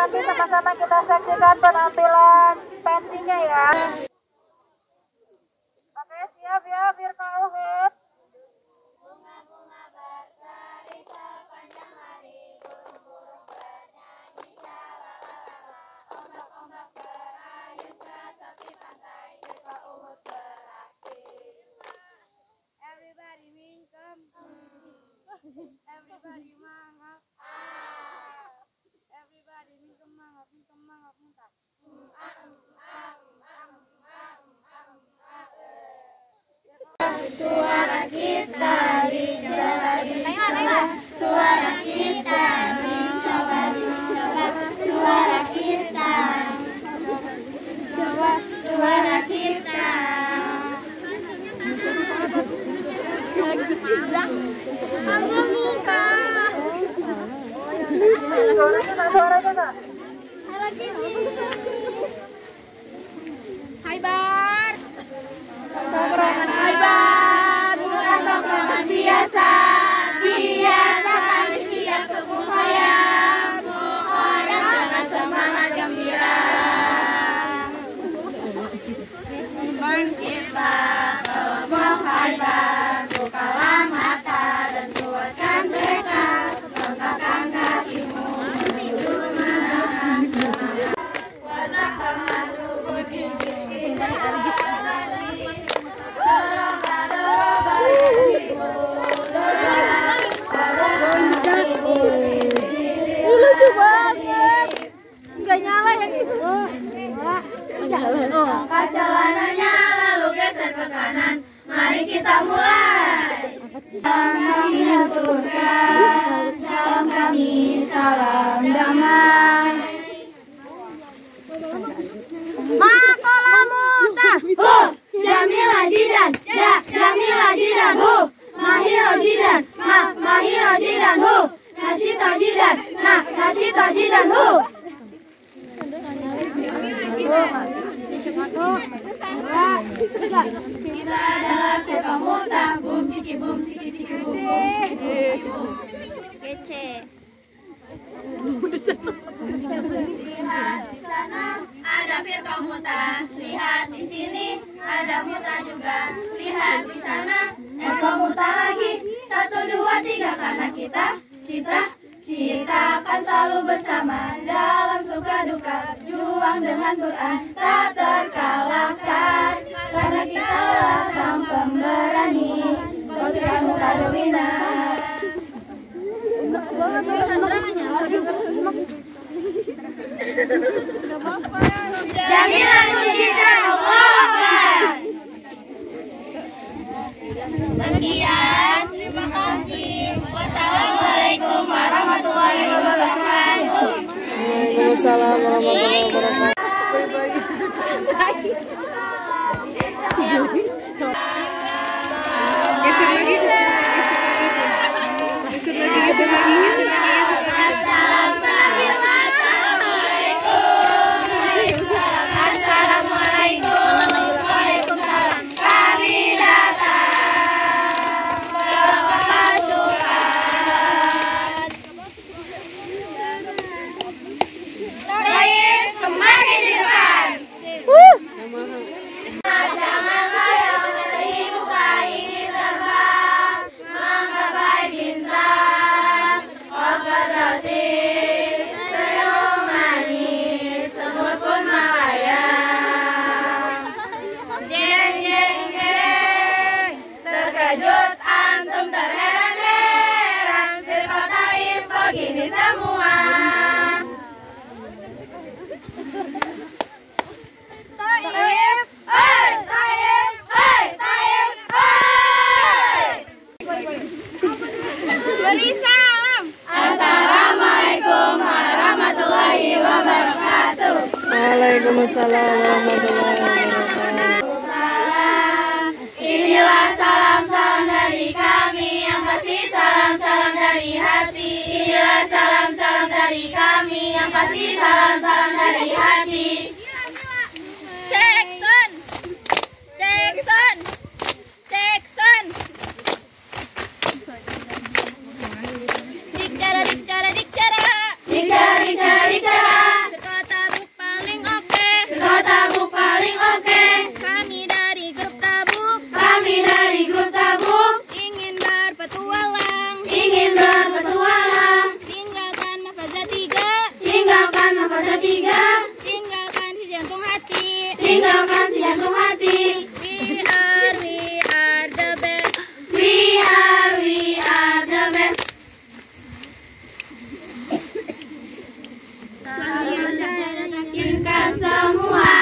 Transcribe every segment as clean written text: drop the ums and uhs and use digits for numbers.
nanti sama-sama kita saksikan penampilan pensinya ya. Oke, siap ya, Firqa Uhud. Bunga-bunga berseri sepanjang hari, burung-burung bernyanyi syalalala, ombak-ombak berayun ke tepi pantai, Firqa Uhud beraksi. Everybody mingkem, everybody mangap, everybody mingkem mangap muntah. Suara kita dicoba, suara kita dicoba, suara kita, suara kita. Aku buka. Suaranya tak? Hai Bar. Hai Bar. Bukan tongkrongan biasa. Biasakan siap bermuhayam. Muhayam dengan semangat gembira. Bangkitlah kelompok Hai Bar. Bukalah mata dan kuatkan tekad. Langkahkan kakimu menuju menang semangat. Wajah hamadu Lucu banget. Enggak nyala yang itu. angkat celananya lalu geser ke kanan. Mari kita mulai. Salam kami aturkan, salam kami, salam damai. Makolamuta, Jamila Jidan, Jamila Jidan, Mahiro Jidan, Mahiro Jidan, Nasito Jidan, Nasito Jidan, Kita adalah Firqa Muta, bum ciki bum ciki ciki bum bum. Kece. Lihat di sana ada Firqa Muta, lihat di sini ada Muta juga. Lihat di sana Eko Muta lagi. 1, 2, 3 karena kita akan selalu bersama dalam suka duka. Juang dengan Quran tak terkalahkan. Karena kita adalah sang pemberani. Pasukan Muta the winner. Jamila Jidan, sekian, terima kasih. Wassalamualaikum warahmatullahi wabarakatuh. Waalaikumsalam warahmatullahi wabarakatuh. Geser lagi. Terkejut antum terheran-heran, Firqa Taif kok gini semua. Taif, hei, Taif, hei, Taif, hei. Beri salam. Assalamualaikum warahmatullahi wabarakatuh. Waalaikumsalam warahmatullahi wabarakatuh. Inilah salam-salam dari kami, yang pasti salam-salam dari hati. Inilah salam-salam dari kami, yang pasti salam-salam dari hati. Jackson, Jackson, Jackson. Dikcara, dikcara, dikcara. Dikcara, dikcara, dikcara. tinggalkan si jantung hati. We are the best. We are the best. Yakinkan semua,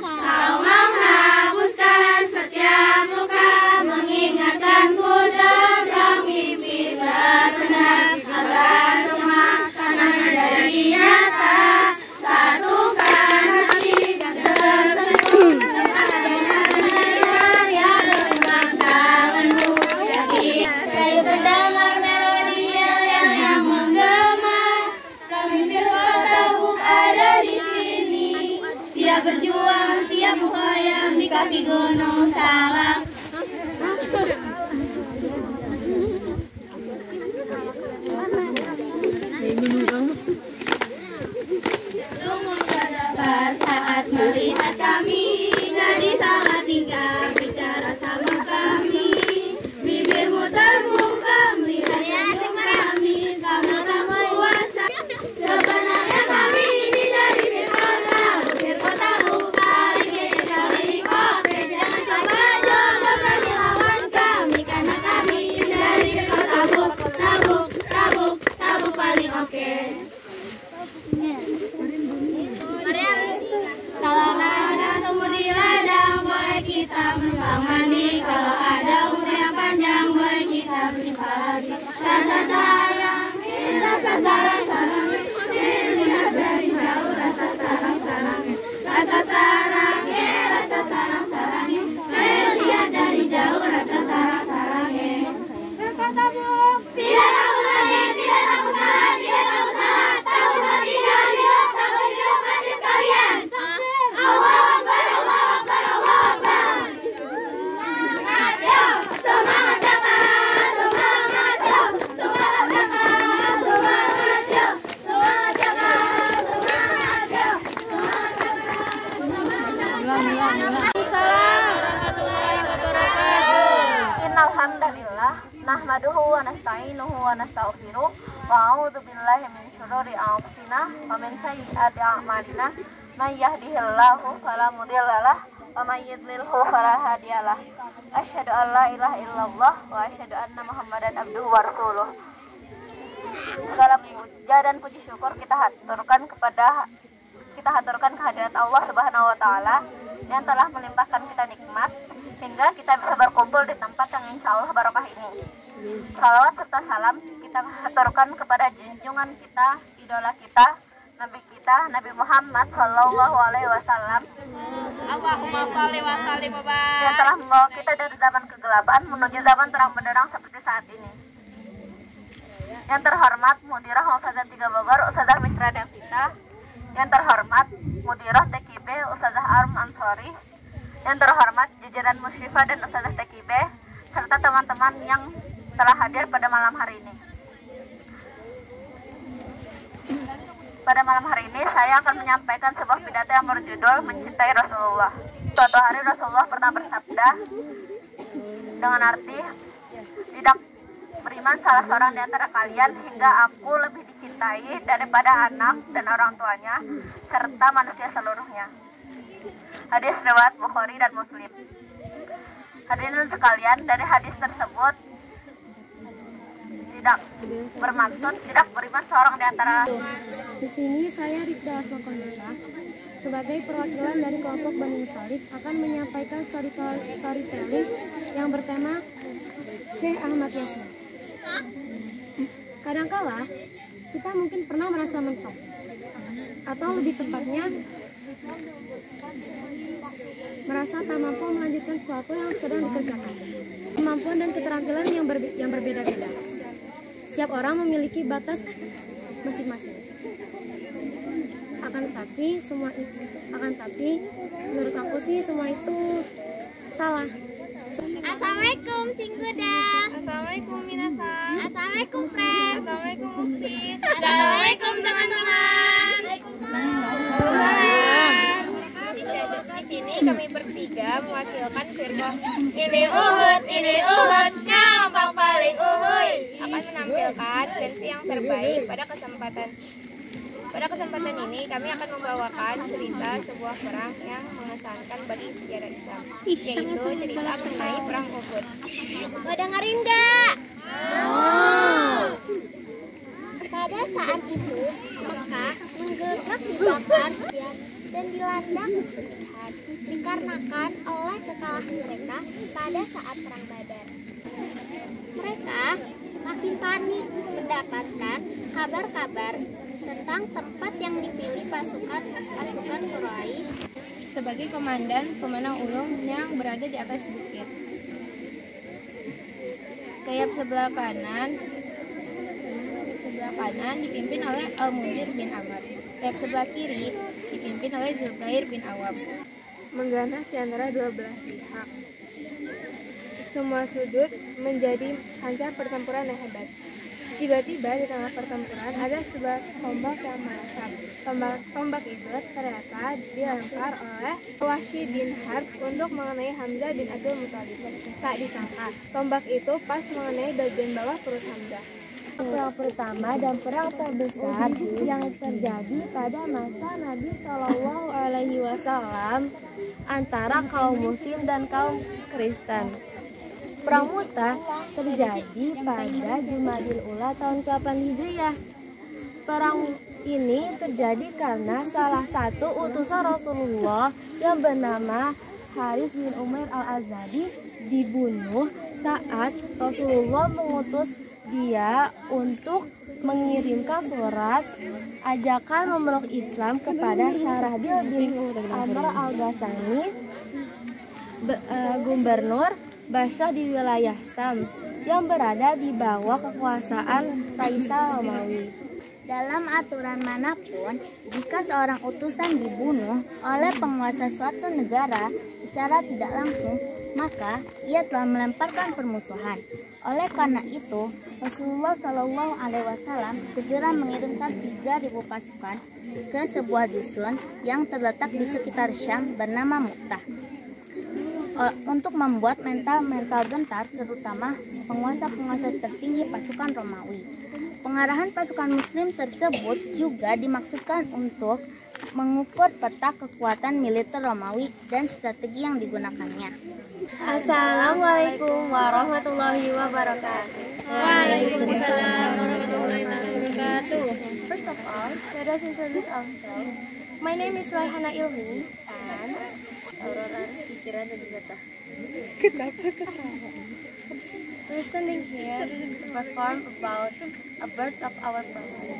kau menghapuskan setiap luka, mengingatkanku tentang mimpi tertunda, agar semua akan menjadi nyata. Satukan hati dan tersenyum, dengar yang tentang tanganmu. Yakin saya mendengar melodi yang menggema. Kami firqah ada di sini, siap berjuang, siap muhayam di kaki gunung Salak. Sungguh berdebar saat melihat kami, gadis salah tingkah bicara sama kami. Bibirmu terbuka melihat senyum kami, kamu tak kuasa. Sebenarnya kami ini dari Firkota bukan kali kopi. Jangan coba berani lawan kami, karena kami dari Firkota tabuk paling oke. Kalau ada sumur di ladang, boleh kita menumpang mandi. Kalau ada umur yang panjang, boleh kita berjumpa lagi. Rasa sayang, rasa sarang, lihat dari jauh. Rasa sarang, rasa sarang, lihat dari jauh. Rasa sarang. Berkata buruk, tidak takut lagi, tidak takut kalah, tidak takut salah. Takut mati dan hidup, takut hidup mati sekalian. Allah Akbar, Allah Akbar, Allah Akbar. Semangat yo, semangat Jakar, semangat yo, semangat Jakar, semangat yo, semangat Jakar, semangat yo, semangat Jakar. Assalamualaikum warahmatullahi wabarakatuh. Innal hamdalillah nahmaduhu wa nasta'inuhu wa nastaghfiruh wa a'udzu billahi min syururi anfusina wa min sayyiati a'malina. May yahdihillahu fala mudhillalah wa may yudlilhu fala hadiyalah. Asyhadu an la ilaha illallah wa asyhadu anna Muhammadan abduhu wa rasuluh. Segala puja dan puji syukur kita haturkan kehadirat Allah Subhanahu wa taala yang telah melimpahkan kita nikmat hingga kita bisa berkumpul di tempat yang insya Allah barokah ini. Salawat serta salam kita haturkan kepada junjungan kita, idola kita, Nabi kita, Nabi Muhammad Sallallahu Alaihi Wasallam, Allahumma sholli wa sallim wa barik. yang telah membawa kita dari zaman kegelapan menuju zaman terang benderang seperti saat ini. Yang terhormat Mudirah Ustazah 3 Bogor, Ustazah Misra Devita. Yang terhormat Mudirah TKB Ustazah Arum Ansori. Yang terhormat jajaran Musyrifah dan Ustazah TKB serta teman-teman yang telah hadir pada malam hari ini. Pada malam hari ini saya akan menyampaikan sebuah pidato yang berjudul Mencintai Rasulullah. Suatu hari Rasulullah pernah bersabda dengan arti, tidak beriman salah seorang di antara kalian hingga aku lebih dicintai daripada anak dan orang tuanya serta manusia seluruhnya. Hadis riwayat Bukhari dan Muslim. Hadirin sekalian, dari hadis tersebut tidak bermaksud tidak beriman seorang di antara. Di sini saya Rifda Asmakoneta sebagai perwakilan dari kelompok Bani Mustalif akan menyampaikan storytelling yang bertema Syekh Ahmad Yasin. Kadangkala kita mungkin pernah merasa mentok, atau lebih tepatnya merasa tak mampu melanjutkan sesuatu yang sedang dikerjakan. Kemampuan dan keterampilan yang berbeda-beda. Setiap orang memiliki batas masing-masing. Akan tapi menurut aku sih semua itu salah. Assalamualaikum Cingguda. Assalamualaikum Minasan. Assalamualaikum friend. Assalamualaikum Ukti. Assalamualaikum teman-teman. Di sini kami bertiga mewakilkan firqah ini Uhud, kelompok paling uhuy akan menampilkan versi yang terbaik pada kesempatan Pada kesempatan ini kami akan membawakan cerita sebuah perang yang mengesankan bagi sejarah Islam, yaitu cerita mengenai perang Uhud. Mau dengerin nggak? Pada saat itu, Mekah menggegap dibakar dan dilanda kesedihan dikarenakan oleh kekalahan mereka pada saat perang Badar. Mereka makin panik mendapatkan kabar-kabar tentang tempat yang dipilih pasukan Quraisy Sebagai komandan pemenang ulung yang berada di atas bukit. Sayap sebelah kanan dipimpin oleh Al-Munzir bin Amr. Sayap sebelah kiri dipimpin oleh Zubair bin Awam. Mengganas di antara dua belah pihak. Semua sudut menjadi kancah pertempuran yang hebat. Tiba-tiba di tengah pertempuran ada sebuah tombak yang merasap. Tombak itu terasa dilempar oleh Wahsy bin Harb untuk mengenai Hamzah bin Abdul Muthalib. Tak disangka, tombak itu pas mengenai bagian bawah perut Hamzah. Perang pertama dan perang terbesar yang terjadi pada masa Nabi Shallallahu Alaihi Wasallam antara kaum Muslim dan kaum Kristen. Perang Mu'tah terjadi pada Jumadil Ula tahun ke-8 Hijriah. Perang ini terjadi karena salah satu utusan Rasulullah yang bernama Haris bin Umair al-Azadi dibunuh saat Rasulullah mengutus dia untuk mengirimkan surat ajakan memeluk Islam kepada Syarahbil bin Amr al-Ghasani, gubernur Basra di wilayah Sam yang berada di bawah kekuasaan Kaisar Romawi. Dalam aturan manapun, jika seorang utusan dibunuh oleh penguasa suatu negara secara tidak langsung, maka ia telah melemparkan permusuhan. Oleh karena itu, Rasulullah Shallallahu Alaihi Wasallam segera mengirimkan 3.000 pasukan ke sebuah dusun yang terletak di sekitar Syam bernama Mu'tah untuk membuat mental gentar, terutama penguasa-penguasa tertinggi pasukan Romawi. Pengarahan pasukan Muslim tersebut juga dimaksudkan untuk mengukur peta kekuatan militer Romawi dan strategi yang digunakannya. Assalamualaikum warahmatullahi wabarakatuh. Waalaikumsalam warahmatullahi wabarakatuh. First of all, let us introduce ourselves. My name is Raihana Ilmi and Aurora Rizky Kirana Dinata. Kenapa ketawa? We're standing here to perform about a birth of our prophet.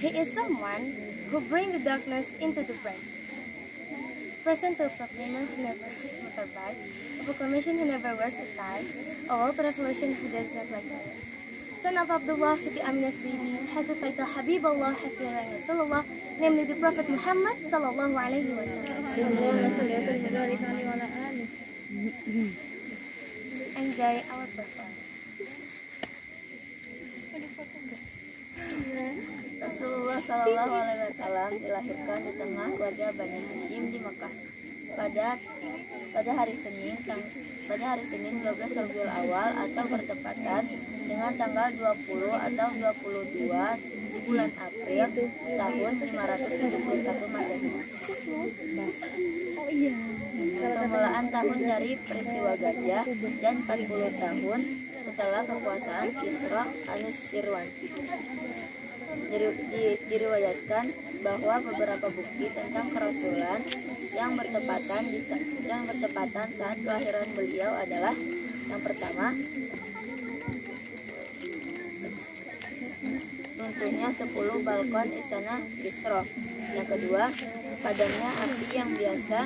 He is someone who brings the darkness into the bright. Present to a proclaimer who never has motorbike, a proclamation who never wears a tie, a world revolution who does not like others. Son of Abdullah, Siti Amina's baby, has the title Habibullah Hasbiyallah Rasulullah, namely the Prophet Muhammad Sallallahu Alaihi Wasallam. Enjoy our performance. Rasulullah Shallallahu Alaihi Wasallam dilahirkan di tengah keluarga Bani Hashim di Mekah pada hari Senin 12 Rabiul Awal atau bertepatan dengan tanggal 20 atau 22 di bulan April tahun 571 Masehi. Permulaan tahun dari peristiwa gajah dan 40 tahun setelah kekuasaan Kisra Anusirwan. Diriwayatkan bahwa beberapa bukti tentang kerasulan yang bertepatan saat kelahiran beliau adalah: yang pertama, runtuhnya 10 balkon istana Kisra. Yang kedua, padamnya api yang biasa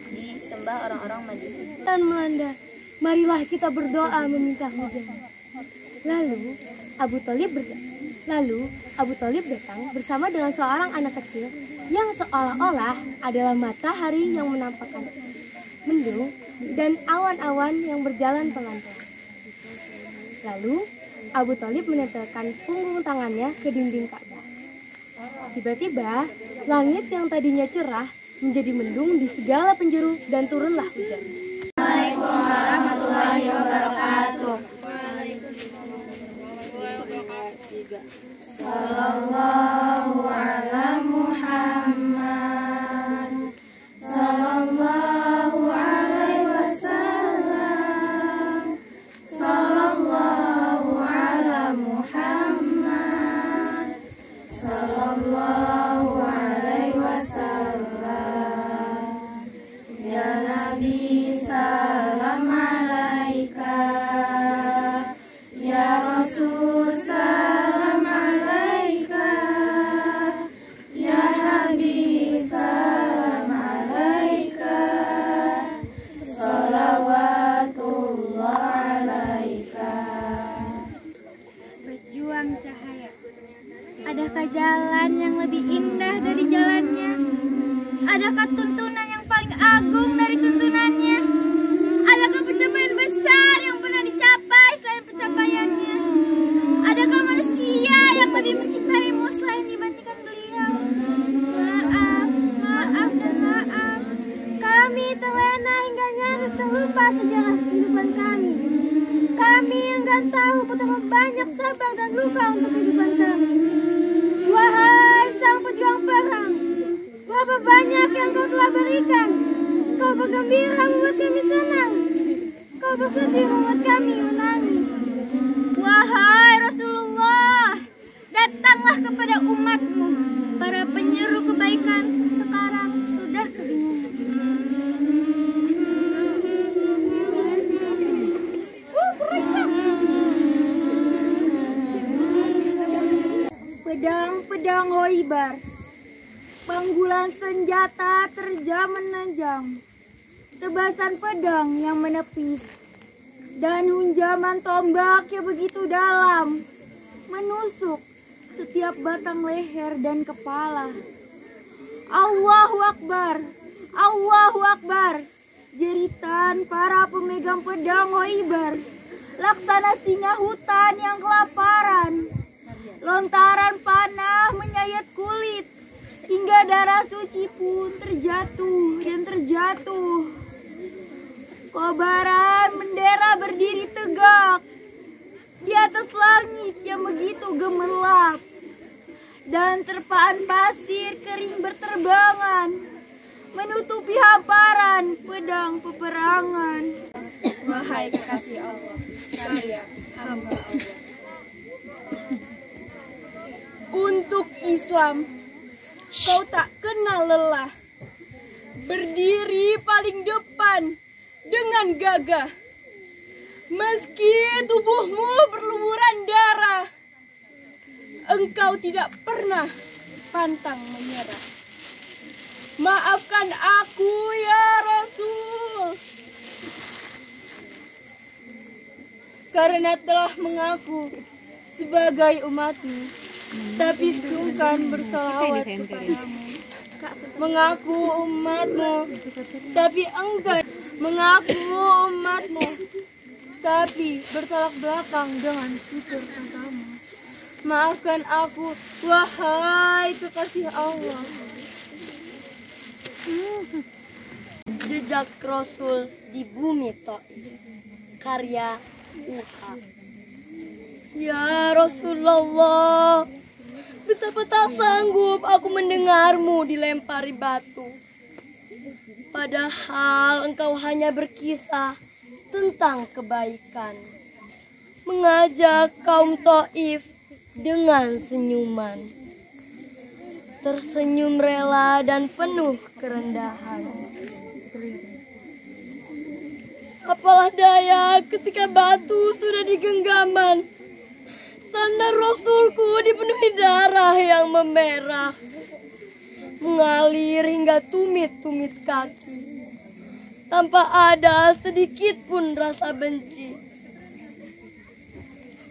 disembah orang-orang Majusi. Dan melanda, marilah kita berdoa meminta hujan. Lalu Abu Thalib datang bersama dengan seorang anak kecil yang seolah-olah adalah matahari yang menampakkan mendung dan awan-awan yang berjalan pelan-pelan. Lalu Abu Thalib menempelkan punggung tangannya ke dinding Ka'bah. Tiba-tiba langit yang tadinya cerah menjadi mendung di segala penjuru dan turunlah hujan. Assalamualaikum warahmatullahi wabarakatuh. Waalaikumsalam warahmatullahi wabarakatuh. Sallallahu Adakah tuntunan yang paling agung dari tuntunannya? Adakah pencapaian besar yang pernah dicapai selain pencapaiannya? Adakah manusia yang lebih mencintaimu selain dibandingkan beliau? Maaf dan maaf. Kami terlena hingga nyaris terlupa sejarah kehidupan kami. Kami enggan tahu betapa banyak sabar dan luka untuk kehidupan kami. Wahai sang pejuang perang, berapa banyak yang kau telah berikan. Kau bergembira membuat kami senang. Kau bersedih membuat kami menangis. Wahai Rasulullah, datanglah kepada umatmu. Para penyeru kebaikan sekarang sudah kebingungan. Pedang-pedang Hoibar, panggulan senjata terjam menanjam, tebasan pedang yang menepis, dan hunjaman tombak yang begitu dalam, menusuk setiap batang leher dan kepala. Allahu Akbar, Allahu Akbar, jeritan para pemegang pedang Hoibar, laksana singa hutan yang kelaparan. Lontaran panah menyayat kulit, hingga darah suci pun terjatuh dan terjatuh. Kobaran bendera berdiri tegak di atas langit yang begitu gemerlap, dan terpaan pasir kering berterbangan menutupi hamparan pedang peperangan. Wahai kekasih Allah, saya hamba Allah. Untuk Islam, kau tak kenal lelah, berdiri paling depan dengan gagah. Meski tubuhmu berlumuran darah, engkau tidak pernah pantang menyerah. Maafkan aku ya Rasul, karena telah mengaku sebagai umatmu, tapi sungkan bersalawat kepadamu. Mengaku umatmu, tapi enggan mengaku umatmu, tapi bertolak belakang dengan tutur agama. Maafkan aku, wahai kekasih Allah. Jejak Rasul di bumi Taif, karya Uha. Ya Rasulullah, betapa tak sanggup aku mendengarmu dilempari batu. Padahal engkau hanya berkisah tentang kebaikan, mengajak kaum Taif dengan senyuman, tersenyum rela dan penuh kerendahan. Apalah daya ketika batu sudah di genggaman, sandal Rasulku dipenuhi darah yang memerah, mengalir hingga tumit-tumit kaki, tanpa ada sedikit pun rasa benci.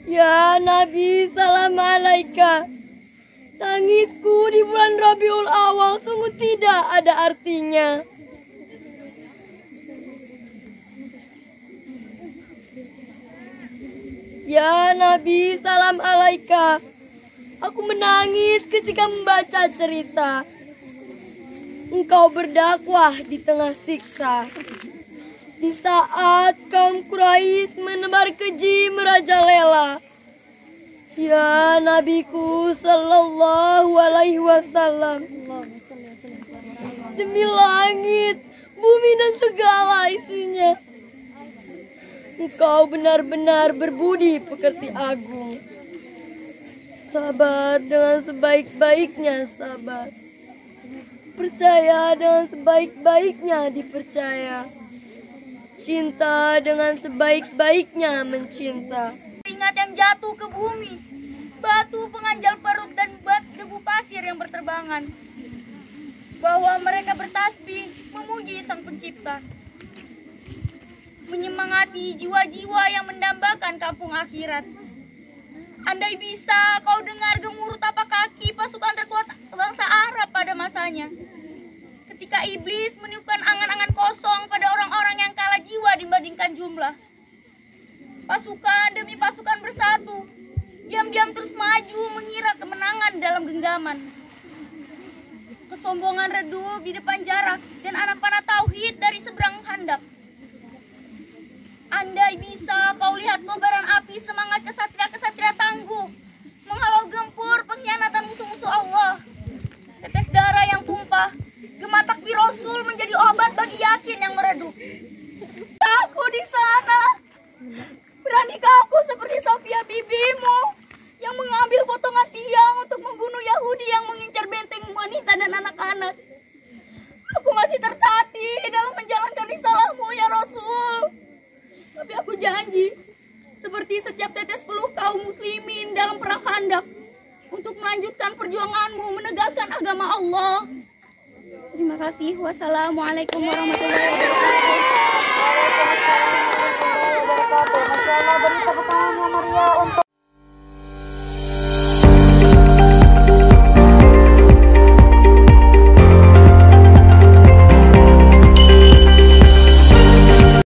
Ya Nabi, salam alaika. Tangisku di bulan Rabiul Awal sungguh tidak ada artinya. Ya Nabi, salam alaika. Aku menangis ketika membaca cerita engkau berdakwah di tengah siksa, di saat kaum Quraisy menebar keji merajalela. Ya Nabiku sallallahu alaihi wasallam, demi langit, bumi dan segala isinya, engkau benar-benar berbudi pekerti agung. Sabar dengan sebaik-baiknya sabar, percaya dengan sebaik-baiknya dipercaya, cinta dengan sebaik-baiknya mencinta. Keringat yang jatuh ke bumi, batu penganjal perut dan debu pasir yang berterbangan, bahwa mereka bertasbih memuji Sang Pencipta, menyemangati jiwa-jiwa yang mendambakan kampung akhirat. Andai bisa kau dengar gemuruh tapak kaki pasukan terkuat bangsa Arab pada masanya, ketika para iblis meniupkan angan-angan kosong pada orang-orang yang kalah jiwa dibandingkan jumlah. Pasukan demi pasukan bersatu, diam-diam terus maju mengira kemenangan dalam genggaman. Kesombongan redup di depan jarak dan anak panah tauhid dari seberang handap. Andai bisa kau lihat kobaran api semangat kesatria-kesatria tangguh menghalau gempur pengkhianatan musuh-musuh Allah. Tetes darah yang tumpah, gema takbir Rasul menjadi obat bagi yakin yang meredup. Aku di sana. Beranikah aku seperti Sofia bibimu yang mengambil potongan tiang untuk membunuh Yahudi yang mengincar benteng wanita dan anak-anak? Aku masih tertatih dalam menjalankan risalahmu ya Rasul. Tapi aku janji, seperti setiap tetes peluh kaum muslimin dalam perang Khandaq, untuk melanjutkan perjuanganmu menegakkan agama Allah. Terima kasih. Wassalamualaikum warahmatullahi wabarakatuh. Masya Allah, beri tepuk tangan yang meriah untuk